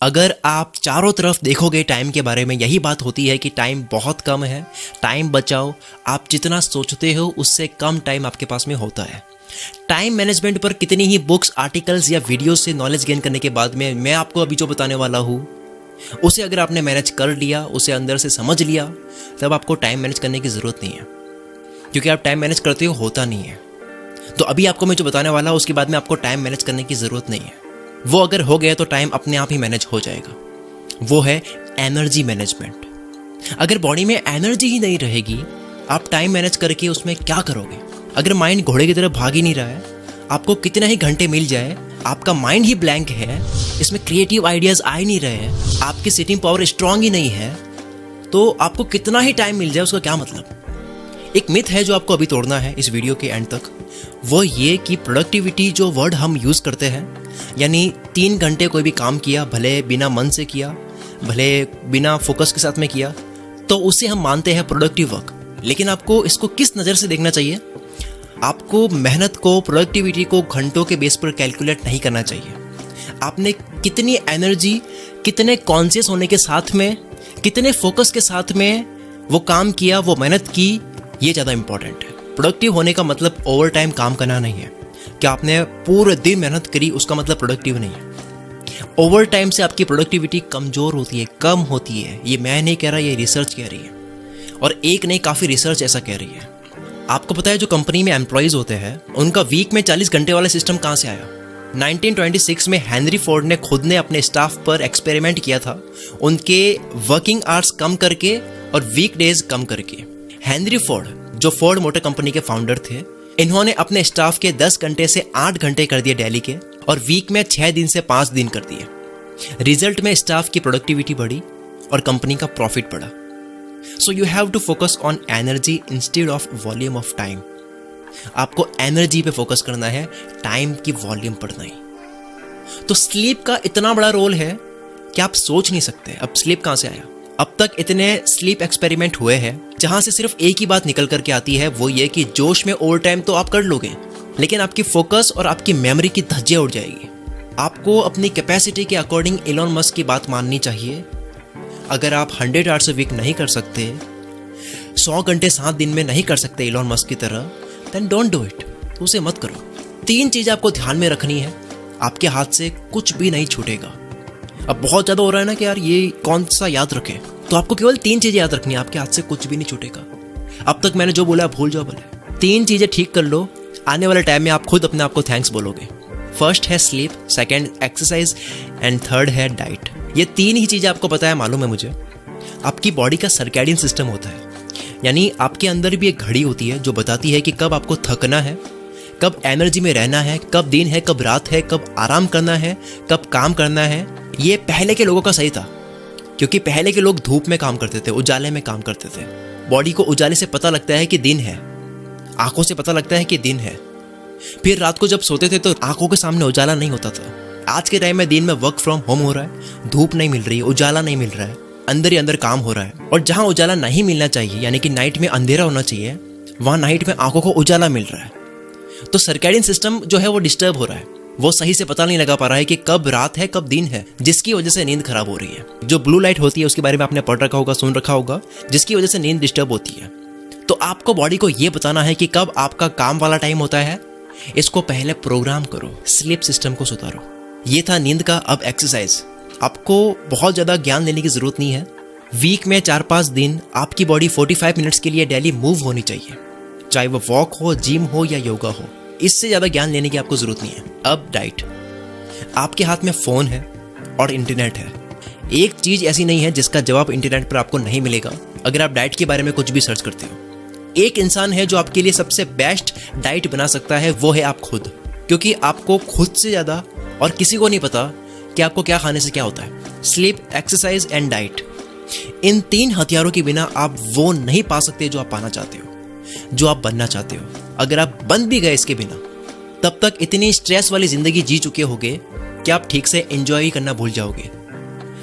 अगर आप चारों तरफ देखोगे टाइम के बारे में यही बात होती है कि टाइम बहुत कम है, टाइम बचाओ। आप जितना सोचते हो उससे कम टाइम आपके पास में होता है। टाइम मैनेजमेंट पर कितनी ही बुक्स, आर्टिकल्स या वीडियोस से नॉलेज गेन करने के बाद में मैं आपको अभी जो बताने वाला हूँ उसे अगर आपने मैनेज कर लिया, उसे अंदर से समझ लिया, तब आपको टाइम मैनेज करने की ज़रूरत नहीं है। क्योंकि आप टाइम मैनेज करते हो होता नहीं है। तो अभी आपको मैं जो बताने वाला हूँ उसके बाद में आपको टाइम मैनेज करने की ज़रूरत नहीं है। वो अगर हो गया तो टाइम अपने आप ही मैनेज हो जाएगा। वो है एनर्जी मैनेजमेंट। अगर बॉडी में एनर्जी ही नहीं रहेगी, आप टाइम मैनेज करके उसमें क्या करोगे? अगर माइंड घोड़े की तरह भाग ही नहीं रहा है, आपको कितने ही घंटे मिल जाए, आपका माइंड ही ब्लैंक है, इसमें क्रिएटिव आइडियाज़ आ ही नहीं रहे हैं, आपकी सिटिंग पावर स्ट्रांग ही नहीं है, तो आपको कितना ही टाइम मिल जाए उसका क्या मतलब? एक मिथ है जो आपको अभी तोड़ना है इस वीडियो के एंड तक। वो ये कि प्रोडक्टिविटी जो वर्ड हम यूज़ करते हैं, यानी 3 घंटे कोई भी काम किया, भले बिना मन से किया, भले बिना फोकस के साथ में किया, तो उसे हम मानते हैं प्रोडक्टिव वर्क। लेकिन आपको इसको किस नज़र से देखना चाहिए? आपको मेहनत को, प्रोडक्टिविटी को घंटों के बेस पर कैलकुलेट नहीं करना चाहिए। आपने कितनी एनर्जी, कितने कॉन्शियस होने के साथ में, कितने फोकस के साथ में वो काम किया, वो मेहनत की, ये ज़्यादा इंपॉर्टेंट है। प्रोडक्टिव होने का मतलब ओवर टाइम काम करना नहीं है। कि आपने पूरे दिन मेहनत करी उसका मतलब प्रोडक्टिव नहीं है। ओवर टाइम से आपकी प्रोडक्टिविटी कमज़ोर होती है, कम होती है। ये मैं नहीं कह रहा, ये रिसर्च कह रही है, और एक नहीं काफ़ी रिसर्च ऐसा कह रही है। आपको पता है जो कंपनी में एम्प्लॉयज़ होते हैं उनका वीक में 40 घंटे वाला सिस्टम कहाँ से आया? 1926 में हेनरी फोर्ड ने खुद ने अपने स्टाफ पर एक्सपेरिमेंट किया था, उनके वर्किंग आवर्स कम करके और वीक डेज कम करके। हेनरी फोर्ड जो फोर्ड मोटर कंपनी के फाउंडर थे, इन्होंने अपने स्टाफ के 10 घंटे से 8 घंटे कर दिए डेली के, और वीक में 6 दिन से 5 दिन कर दिए। रिजल्ट में स्टाफ की प्रोडक्टिविटी बढ़ी और कंपनी का प्रॉफिट बढ़ा। So you have to focus on energy instead of volume of time. आपको एनर्जी पे फोकस करना है, टाइम की वॉल्यूम पर नहीं। तो स्लीप का इतना बड़ा रोल है कि आप सोच नहीं सकते अब स्लीप कहाँ से आया। अब तक इतने स्लीप एक्सपेरिमेंट हुए हैं जहां से सिर्फ एक ही बात निकल करके आती है, वो ये कि जोश में ओवर टाइम तो आप कर लोगे, लेकिन आपकी फोकस और आपकी मेमोरी की धज्जियां उड़ जाएगी। आपको अपनी कैपेसिटी के अकॉर्डिंग एलन मस्क की बात माननी चाहिए। अगर आप 100 आवर्स अ वीक नहीं कर सकते, 100 घंटे 7 दिन में नहीं कर सकते एलन मस्क की तरह, देन डोंट डू इट। तो उसे मत करो। 3 चीज़ें आपको ध्यान में रखनी है, आपके हाथ से कुछ भी नहीं छूटेगा। अब बहुत ज़्यादा हो रहा है ना कि यार ये कौन सा याद रखें, तो आपको केवल 3 चीज़ें याद रखनी है, आपके हाथ से कुछ भी नहीं छूटेगा। अब तक मैंने जो बोला भूल जाओ भले। 3 चीज़ें ठीक कर लो, आने वाले टाइम में आप खुद अपने आप को थैंक्स बोलोगे। फर्स्ट है sleep, second exercise, and third है डाइट। ये 3 ही चीज़ें आपको पता है, मालूम है मुझे। आपकी बॉडी का सर्कैडियन सिस्टम होता है, यानी आपके अंदर भी एक घड़ी होती है जो बताती है कि कब आपको थकना है, कब एनर्जी में रहना है, कब दिन है, कब रात है, कब आराम करना है, कब काम करना है। ये पहले के लोगों का सही था, क्योंकि पहले के लोग धूप में काम करते थे, उजाले में काम करते थे। बॉडी को उजाले से पता लगता है कि दिन है, आंखों से पता लगता है कि दिन है। फिर रात को जब सोते थे तो आंखों के सामने उजाला नहीं होता था। आज के टाइम में दिन में वर्क फ्रॉम होम हो रहा है, धूप नहीं मिल रही है, उजाला नहीं मिल रहा है, अंदर ही अंदर काम हो रहा है। और जहाँ उजाला नहीं मिलना चाहिए, यानी कि नाइट में अंधेरा होना चाहिए, वहाँ नाइट में आंखों को उजाला मिल रहा है। तो सर्कैडियन सिस्टम जो है वो डिस्टर्ब हो रहा है, वो सही से पता नहीं लगा पा रहा है कि कब रात है कब दिन है, जिसकी वजह से नींद खराब हो रही है। जो ब्लू लाइट होती है उसके बारे में आपने पढ़ रखा होगा, सुन रखा होगा, जिसकी वजह से नींद डिस्टर्ब होती है। तो आपको बॉडी को ये बताना है कि कब आपका काम वाला टाइम होता है, इसको पहले प्रोग्राम करो, स्लीप सिस्टम को सुधारो। ये था नींद का। अब एक्सरसाइज। आपको बहुत ज़्यादा ज्ञान लेने की ज़रूरत नहीं है। वीक में 4-5 दिन आपकी बॉडी 45 मिनट्स के लिए डेली मूव होनी चाहिए, चाहे वो वॉक हो, जिम हो या योगा हो। इससे ज़्यादा ज्ञान लेने की आपको ज़रूरत नहीं है। अब डाइट। आपके हाथ में फ़ोन है और इंटरनेट है। एक चीज़ ऐसी नहीं है जिसका जवाब इंटरनेट पर आपको नहीं मिलेगा अगर आप डाइट के बारे में कुछ भी सर्च करते हो। एक इंसान है जो आपके लिए सबसे बेस्ट डाइट बना सकता है, वो है आप खुद। क्योंकि आपको खुद से ज़्यादा और किसी को नहीं पता कि आपको क्या खाने से क्या होता है। स्लीप, एक्सरसाइज एंड डाइट, इन 3 हथियारों के बिना आप वो नहीं पा सकते जो आप पाना चाहते हो, जो आप बनना चाहते हो। अगर आप बन भी गए इसके बिना, तब तक इतनी स्ट्रेस वाली ज़िंदगी जी चुके होगे कि आप ठीक से एंजॉय करना भूल जाओगे।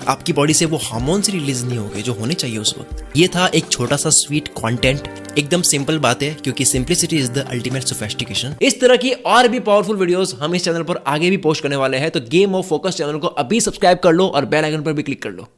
आपकी बॉडी से वो हार्मोन्स रिलीज नहीं होंगे जो होने चाहिए उस वक्त। ये था एक छोटा सा स्वीट कंटेंट, एकदम सिंपल बात है, क्योंकि simplicity is the ultimate sophistication. इस तरह की और भी पावरफुल वीडियोस हम इस चैनल पर आगे भी पोस्ट करने वाले हैं, तो गेम ऑफ फोकस चैनल को अभी सब्सक्राइब कर लो और बेल आइकन पर भी क्लिक कर लो।